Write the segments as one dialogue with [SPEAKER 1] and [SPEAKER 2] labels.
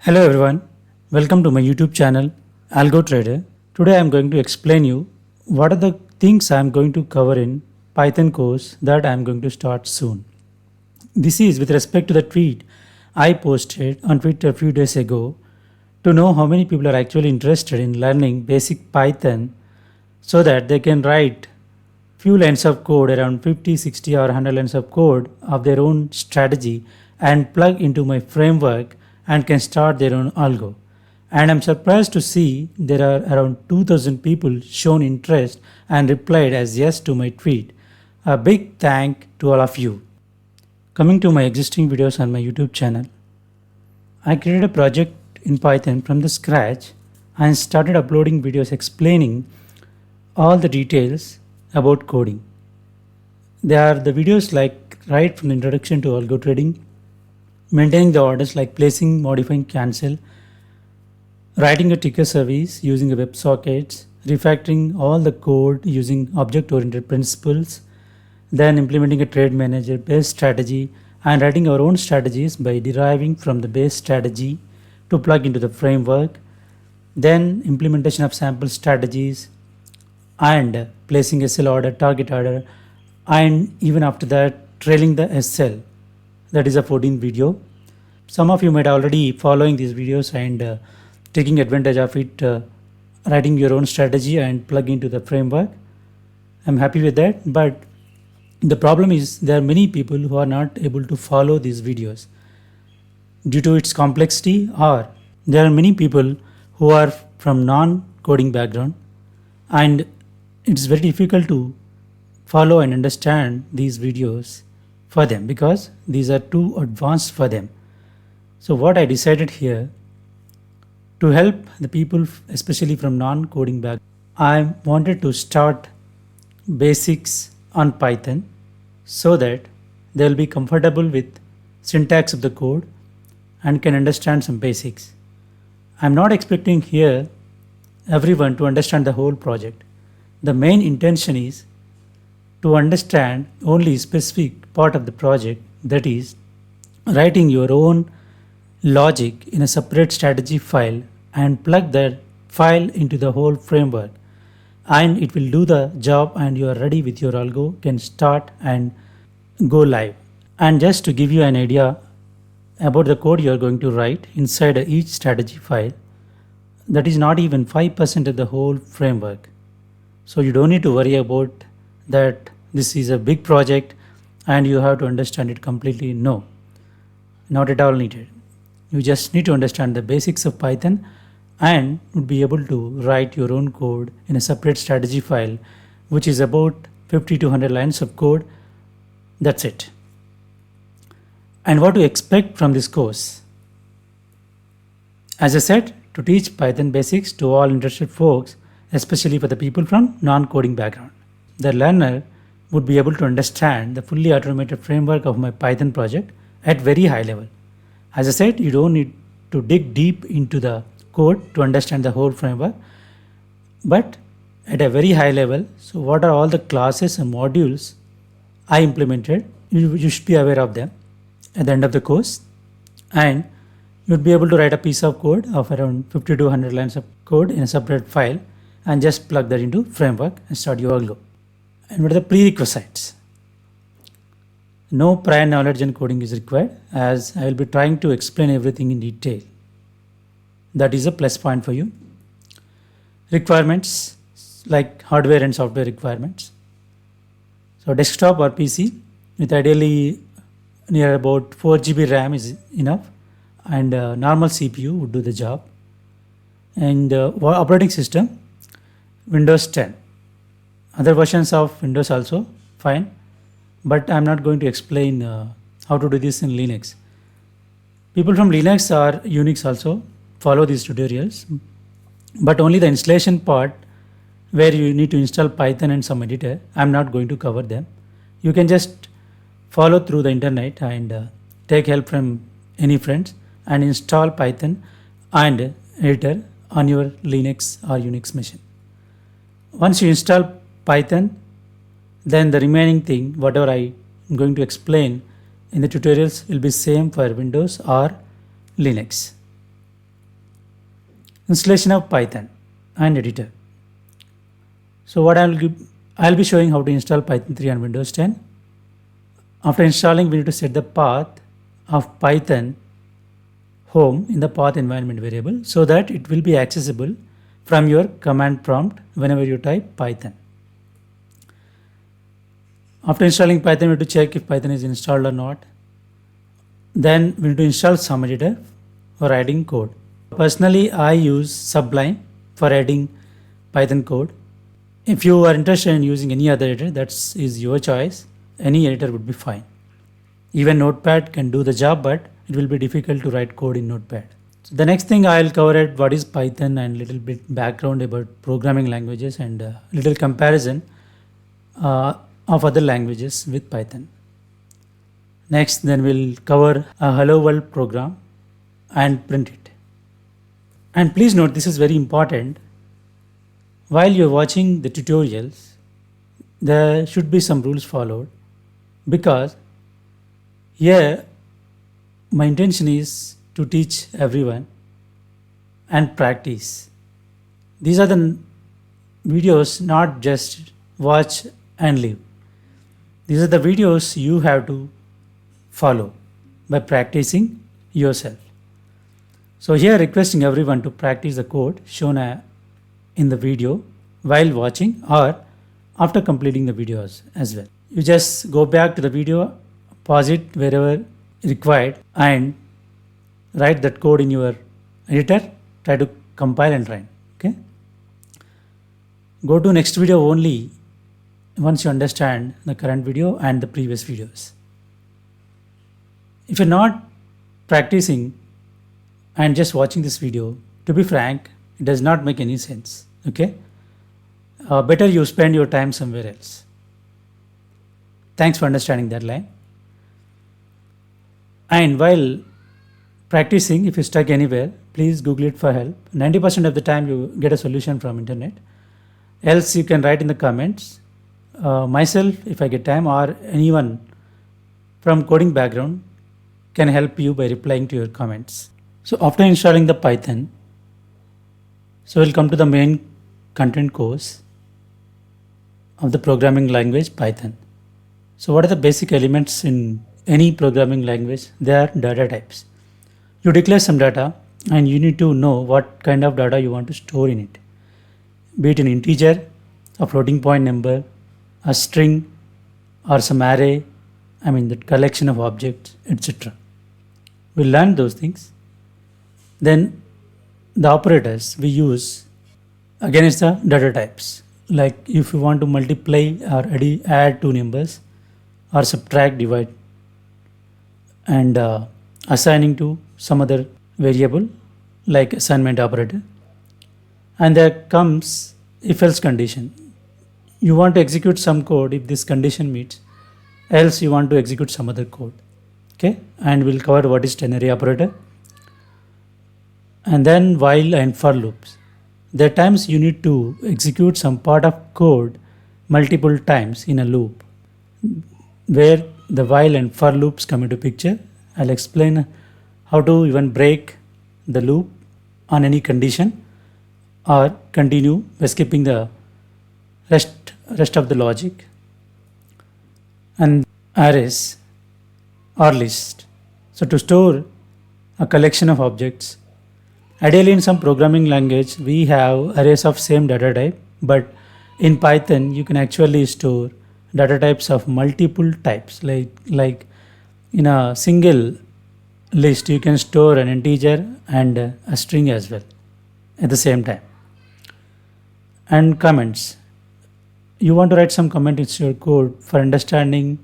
[SPEAKER 1] Hello everyone, welcome to my YouTube channel Algo Trader. Today I am going to explain you what are the things I am going to cover in Python course that I am going to start soon. This is with respect to the tweet I posted on Twitter a few days ago to know how many people are actually interested in learning basic Python so that they can write few lines of code, around 50, 60 or 100 lines of code of their own strategy and plug into my framework and can start their own algo. And I'm surprised to see there are around 2000 people shown interest and replied as yes to my tweet. A big thank to all of you. Coming to my existing videos on my YouTube channel, I created a project in Python from the scratch and started uploading videos explaining all the details about coding. They are the videos like right from the introduction to algo trading, maintaining the orders like placing, modifying, cancel, writing a ticker service using a WebSockets, refactoring all the code using object-oriented principles, then implementing a trade manager based strategy and writing our own strategies by deriving from the base strategy to plug into the framework, then implementation of sample strategies and placing SL order, target order, and even after that trailing the SL. That is a 14th video. Some of you might already following these videos and taking advantage of it, writing your own strategy and plug into the framework. I'm happy with that, but the problem is there are many people who are not able to follow these videos due to its complexity, or there are many people who are from non-coding background and it's very difficult to follow and understand these videos for them because these are too advanced for them. So what I decided here to help the people especially from non-coding background, I wanted to start basics on Python so that they will be comfortable with syntax of the code and can understand some basics. I'm not expecting here everyone to understand the whole project. The main intention is to understand only specific part of the project, that is writing your own logic in a separate strategy file and plug that file into the whole framework and it will do the job and you are ready with your algo, can start and go live. And just to give you an idea about the code you are going to write inside each strategy file, that is not even 5% of the whole framework. So you don't need to worry about that this is a big project and you have to understand it completely. No, not at all needed. You just need to understand the basics of Python and would be able to write your own code in a separate strategy file, which is about 50 to 100 lines of code. That's it. And what to expect from this course? As I said, to teach Python basics to all interested folks, especially for the people from non-coding background. The learner would be able to understand the fully automated framework of my Python project at very high level. As I said, you don't need to dig deep into the code to understand the whole framework, but at a very high level. So what are all the classes and modules I implemented? You should be aware of them at the end of the course, and you'd be able to write a piece of code of around 50 to 100 lines of code in a separate file and just plug that into framework and start your algo. And what are the prerequisites? No prior knowledge in coding is required, as I will be trying to explain everything in detail. That is a plus point for you. Requirements like hardware and software requirements. So desktop or PC with ideally near about 4 GB RAM is enough, and normal CPU would do the job. And operating system, Windows 10. Other versions of Windows also fine, but I'm not going to explain how to do this in Linux. People from Linux or Unix also follow these tutorials, but only the installation part where you need to install Python and some editor, I'm not going to cover them. You can just follow through the internet and take help from any friends and install Python and editor on your Linux or Unix machine. Once you install Python, then the remaining thing, whatever I am going to explain in the tutorials, will be same for Windows or Linux. Installation of Python and editor. So what I'll be showing how to install Python 3 on Windows 10. After installing, we need to set the path of Python home in the path environment variable so that it will be accessible from your command prompt whenever you type Python. After installing Python, we need to check if Python is installed or not. Then we need to install some editor for adding code. Personally, I use Sublime for adding Python code. If you are interested in using any other editor, that is your choice. Any editor would be fine. Even Notepad can do the job, but it will be difficult to write code in Notepad. So the next thing I'll cover is what is Python and little bit background about programming languages and little comparison of other languages with Python. Next, then we'll cover a hello world program and print it. And please note, this is very important. While you're watching the tutorials, there should be some rules followed, because here my intention is to teach everyone and practice. These are the videos, not just watch and leave. These are the videos you have to follow by practicing yourself. So here requesting everyone to practice the code shown in the video while watching or after completing the videos as well. You just go back to the video, pause it wherever required, and write that code in your editor, try to compile and run. Okay. Go to next video only once you understand the current video and the previous videos. If you're not practicing and just watching this video, to be frank, it does not make any sense. Okay. Better you spend your time somewhere else. Thanks for understanding that line. And while practicing, if you're stuck anywhere, please Google it for help. 90% of the time you get a solution from internet. Else you can write in the comments. Myself, if I get time, or anyone from coding background can help you by replying to your comments. So after installing the Python, so we'll come to the main content course of the programming language Python. So what are the basic elements in any programming language? They are data types. You declare some data and you need to know what kind of data you want to store in it. Be it an integer, a floating point number, a string, or some array, that collection of objects, etc. We'll learn those things. Then the operators we use against the data types. Like if you want to multiply or add two numbers, or subtract, divide, and assigning to some other variable like assignment operator. And there comes if else condition. You want to execute some code if this condition meets, else you want to execute some other code. Okay, and we'll cover what is ternary operator. And then while and for loops. There are times you need to execute some part of code multiple times in a loop, where the while and for loops come into picture. I'll explain how to even break the loop on any condition or continue by skipping the rest of the logic. And arrays or list. So to store a collection of objects, ideally in some programming language we have arrays of same data type, but in Python you can actually store data types of multiple types. Like in a single list you can store an integer and a string as well at the same time. And comments. You want to write some comment into your code for understanding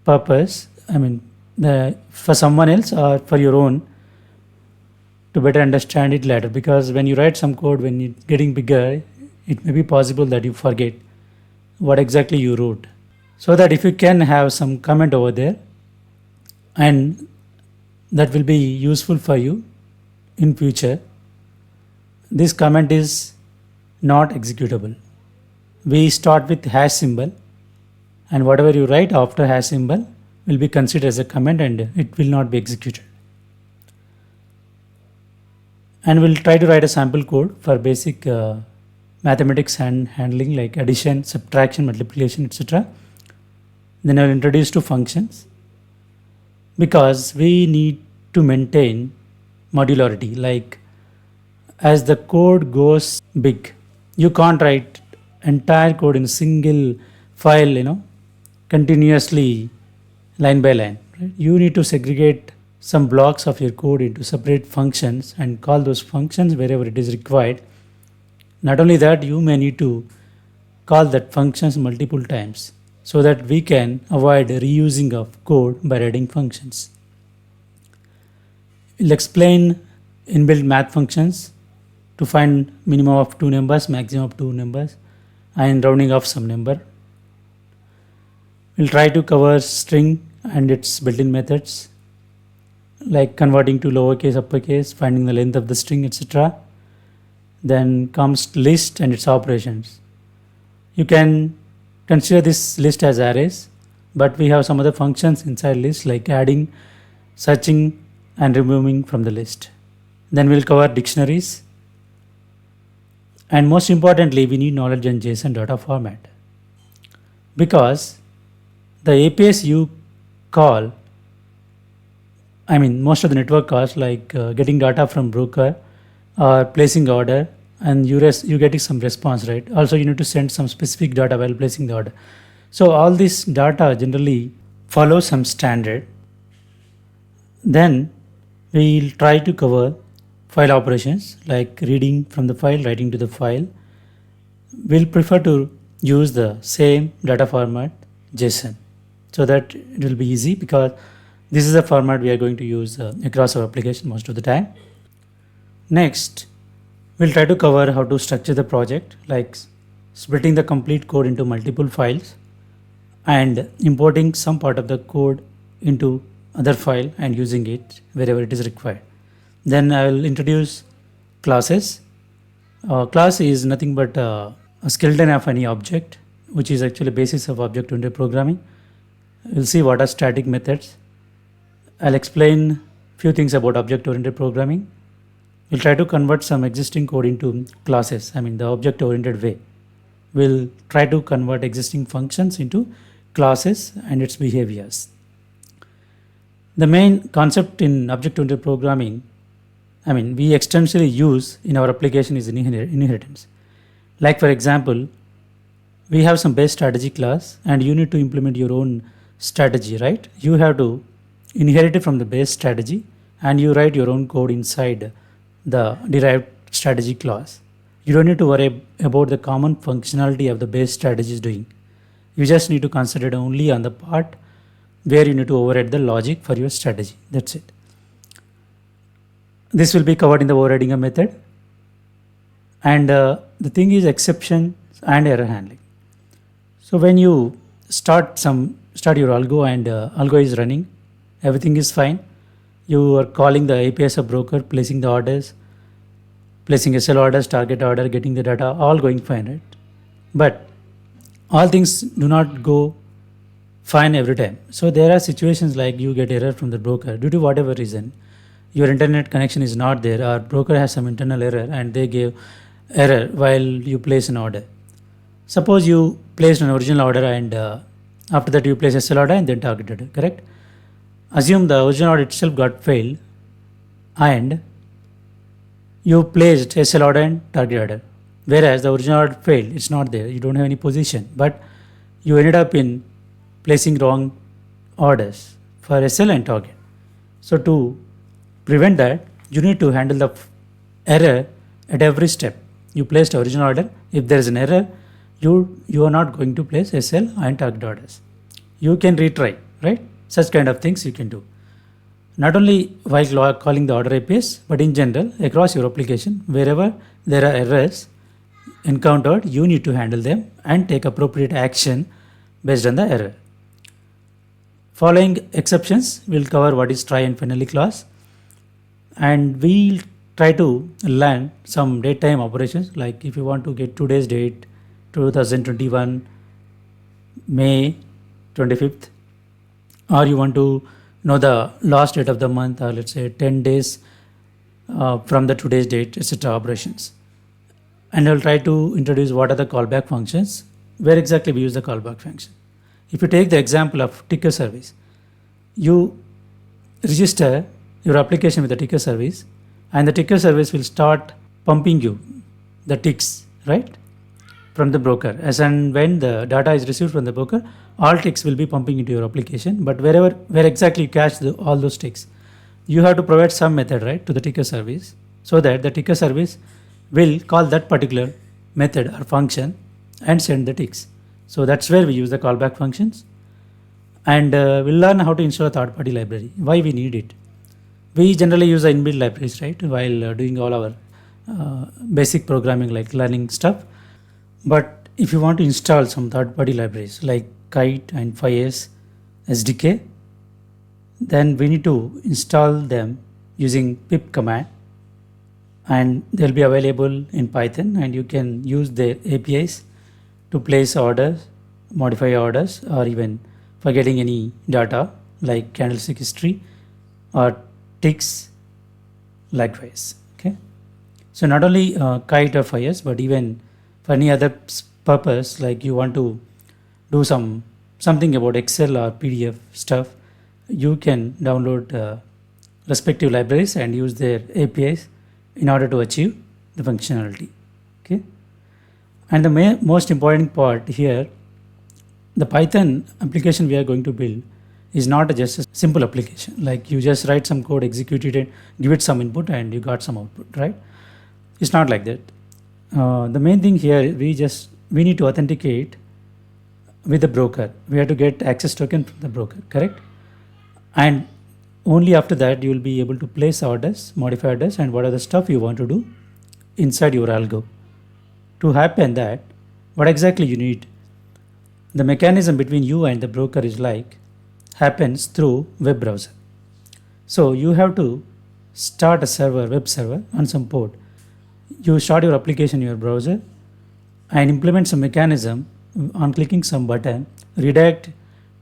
[SPEAKER 1] purpose, for someone else or for your own, to better understand it later. Because when you write some code, when it's getting bigger, it may be possible that you forget what exactly you wrote. So that if you can have some comment over there, and that will be useful for you in future, this comment is not executable. We start with hash symbol, and whatever you write after hash symbol will be considered as a comment and it will not be executed. And we'll try to write a sample code for basic mathematics and handling like addition, subtraction, multiplication, etc. Then I'll introduce to functions because we need to maintain modularity. Like as the code goes big, you can't write entire code in a single file, continuously line by line. Right? You need to segregate some blocks of your code into separate functions and call those functions wherever it is required. Not only that, you may need to call that functions multiple times so that we can avoid reusing of code by writing functions. We'll explain inbuilt math functions to find minimum of 2 numbers, maximum of 2 numbers, and rounding off some number. We'll try to cover string and its built-in methods like converting to lowercase, uppercase, finding the length of the string, etc. Then comes list and its operations. You can consider this list as arrays, but we have some other functions inside list like adding, searching, and removing from the list. Then we'll cover dictionaries. And most importantly, we need knowledge on JSON data format because the APIs you call, most of the network calls like getting data from broker or placing order, and you getting some response, right? Also, you need to send some specific data while placing the order. So all this data generally follows some standard. Then we'll try to cover file operations like reading from the file, writing to the file. We'll prefer to use the same data format JSON so that it will be easy because this is the format we are going to use across our application most of the time. Next, we'll try to cover how to structure the project like splitting the complete code into multiple files and importing some part of the code into other file and using it wherever it is required. Then I will introduce classes. Class is nothing but a skeleton of any object, which is actually basis of object-oriented programming. We'll see what are static methods. I'll explain few things about object-oriented programming. We'll try to convert some existing code into classes, the object-oriented way. We'll try to convert existing functions into classes and its behaviors. The main concept in object-oriented programming, we extensively use in our application is inheritance. Like for example, we have some base strategy class and you need to implement your own strategy, right? You have to inherit it from the base strategy and you write your own code inside the derived strategy class. You don't need to worry about the common functionality of the base strategy is doing. You just need to concentrate only on the part where you need to override the logic for your strategy. That's it. This will be covered in the overriding a method. And the thing is exceptions and error handling. So when you start your algo and algo is running, everything is fine. You are calling the APIs of broker, placing the orders, placing SL orders, target order, getting the data, all going fine, right? But all things do not go fine every time. So there are situations like you get error from the broker due to whatever reason. Your internet connection is not there or broker has some internal error and they gave error while you place an order. Suppose you placed an original order and after that you place SL order and then target order, correct? Assume the original order itself got failed and you placed SL order and target order. Whereas the original order failed, it's not there, you don't have any position, but you ended up in placing wrong orders for SL and target. So to prevent that, you need to handle the error at every step. You placed original order, if there is an error, you are not going to place SL and target orders. You can retry, right? Such kind of things you can do. Not only while calling the order APIs, but in general, across your application, wherever there are errors encountered, you need to handle them and take appropriate action based on the error. Following exceptions, we'll cover what is try and finally clause. And we'll try to learn some date time operations, like if you want to get today's date, 2021, May 25th, or you want to know the last date of the month, or let's say 10 days from the today's date, etc. operations. And I'll try to introduce what are the callback functions, where exactly we use the callback function. If you take the example of ticker service, you register your application with the ticker service, and the ticker service will start pumping you the ticks, right, from the broker. As and when the data is received from the broker, all ticks will be pumping into your application. But where exactly you catch all those ticks, you have to provide some method, right, to the ticker service, so that the ticker service will call that particular method or function and send the ticks. So that's where we use the callback functions. And we'll learn how to install a third-party library. Why we need it? We generally use the inbuilt libraries, right, while doing all our basic programming like learning stuff. But if you want to install some third-party libraries like Kite and 5s SDK, then we need to install them using pip command, and they'll be available in Python, and you can use their APIs to place orders, modify orders, or even for getting any data like candlestick history or ticks likewise. Okay, so not only Kite or 5s, but even for any other purpose, like you want to do something about Excel or PDF stuff, you can download respective libraries and use their APIs in order to achieve the functionality. Okay, and the most important part here, the Python application we are going to build is not just a simple application like you just write some code, execute it, and give it some input and you got some output, right? It's not like that. The main thing here, we need to authenticate with the broker. We have to get access token from the broker, correct? And only after that you will be able to place orders, modify orders, and what are the stuff you want to do inside your algo. To happen that, what exactly you need, the mechanism between you and the broker is like happens through web browser. So you have to start a server, web server on some port. You start your application in your browser and implement some mechanism on clicking some button, redirect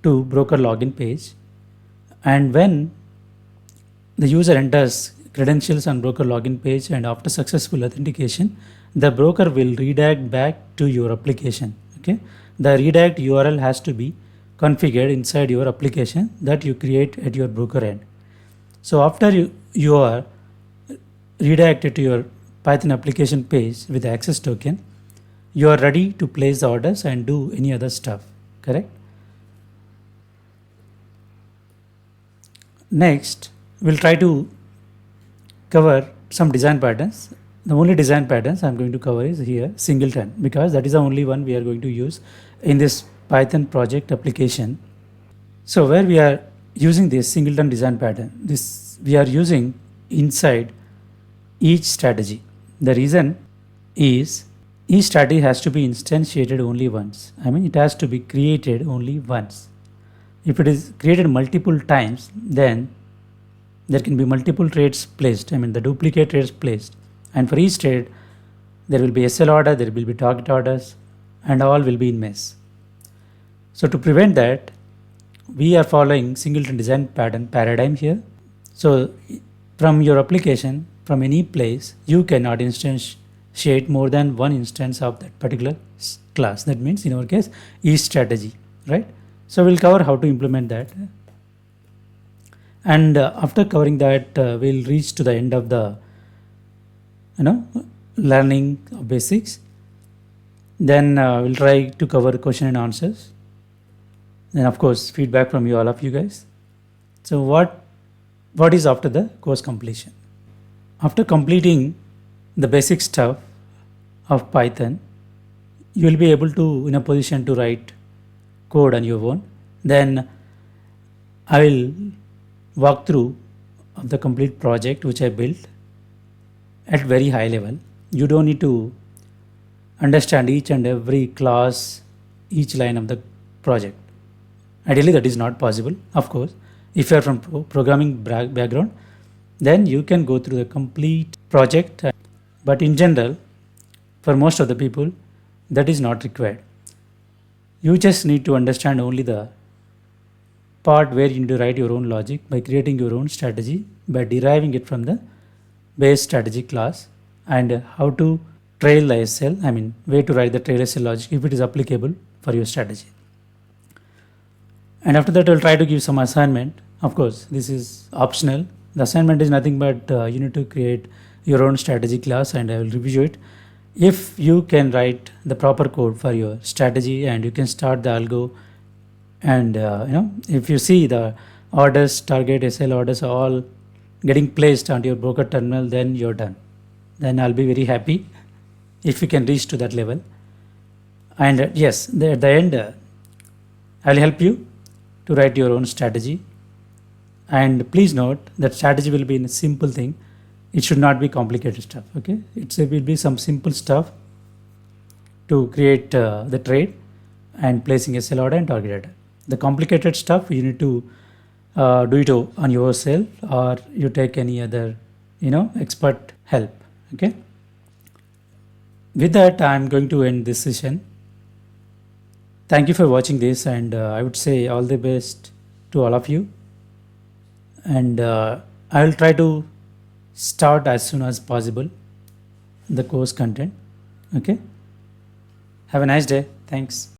[SPEAKER 1] to broker login page, and when the user enters credentials on broker login page and after successful authentication, the broker will redirect back to your application. Okay, the redirect URL has to be configured inside your application that you create at your broker end. So after you are redirected to your Python application page with the access token, you are ready to place the orders and do any other stuff, correct? Next, we'll try to cover some design patterns. The only design patterns I'm going to cover is here singleton, because that is the only one we are going to use in this Python project application. So where we are using this singleton design pattern, this we are using inside each strategy. The reason is each strategy has to be instantiated only once. I mean, it has to be created only once. If it is created multiple times, then there can be multiple trades placed. I mean, the duplicate trades placed. And for each trade, there will be SL order, there will be target orders, and all will be in mess. So to prevent that, we are following singleton design pattern paradigm here. So from your application, from any place, you cannot instantiate more than one instance of that particular class. That means in our case, each strategy, right? So we'll cover how to implement that. And after covering that, we'll reach to the end of the learning of basics. Then we'll try to cover question and answers. Then of course feedback from you, all of you guys. So what is after the course completion? After completing the basic stuff of Python, you will be able to in a position to write code on your own. Then I will walk through of the complete project which I built at very high level. You don't need to understand each and every class, each line of the project. Ideally, that is not possible. Of course, if you are from programming background, then you can go through the complete project. But in general, for most of the people, that is not required. You just need to understand only the part where you need to write your own logic by creating your own strategy by deriving it from the base strategy class and how to trail the SL, I mean, way to write the trail SL logic if it is applicable for your strategy. And after that, I'll try to give some assignment. Of course, this is optional. The assignment is nothing but you need to create your own strategy class and I will review it. If you can write the proper code for your strategy and you can start the algo, and if you see the orders, target, SL orders are all getting placed onto your broker terminal, then you're done. Then I'll be very happy if you can reach to that level. And yes, at the end, I'll help you to write your own strategy. And please note that strategy will be in a simple thing. It should not be complicated stuff. Okay, it will be some simple stuff to create the trade and placing a sell order and target order. The complicated stuff you need to do it on yourself, or you take any other expert help. Okay, with that I'm going to end this session. Thank you for watching this, and I would say all the best to all of you, and I will try to start as soon as possible the course content. Okay, have a nice day. Thanks.